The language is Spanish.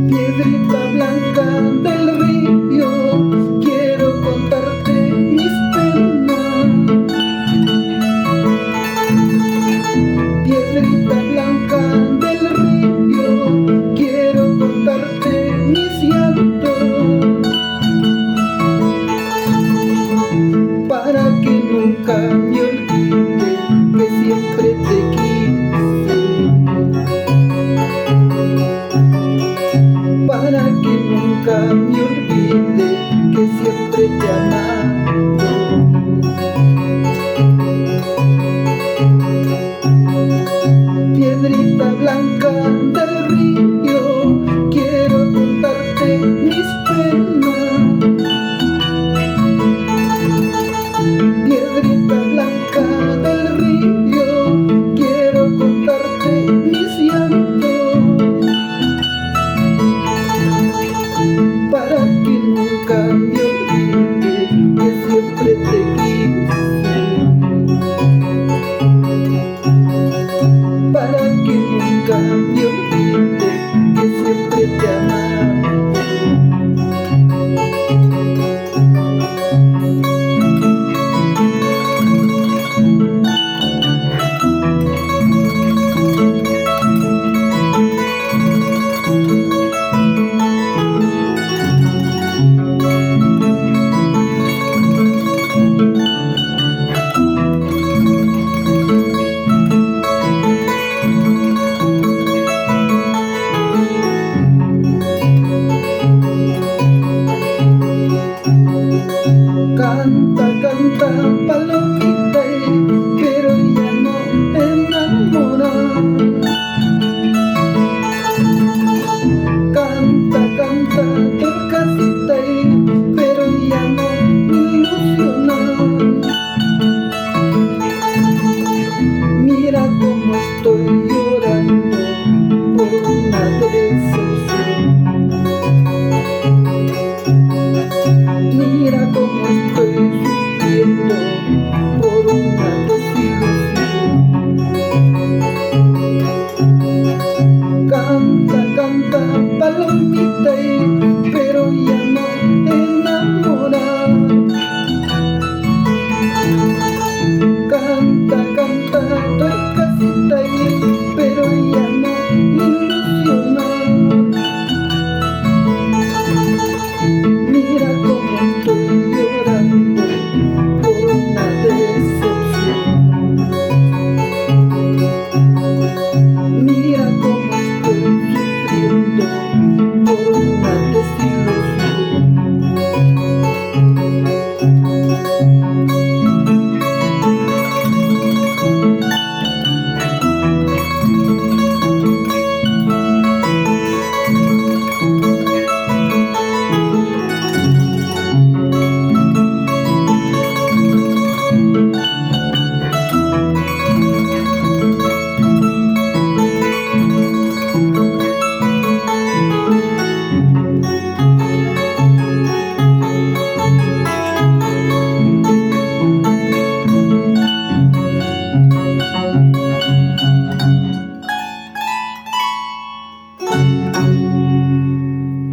Piedrita blanca del río, quiero contarte mis penas. Piedrita blanca del río, quiero contarte mis llantos, para que nunca me olvide que siempre te quise, para que nunca me olvide que siempre te he amado. Piedrita blanca del río, quiero contarte mis penas. Piedrita blanca del río, quiero contarte mis llantos, para que nunca me olvide que siempre te quise, para que nunca me olvide que siempre te amaba. Canta, canta, palomita, pero ya no enamora. Canta, canta, torcasita, pero ya no ilusiona. Mira cómo estoy llorando por una decepción. Mira cómo estoy sufriendo por una desilusión. Canta, canta, palomita, pero ya no enamora. Canta, canta, torcasita, pero ya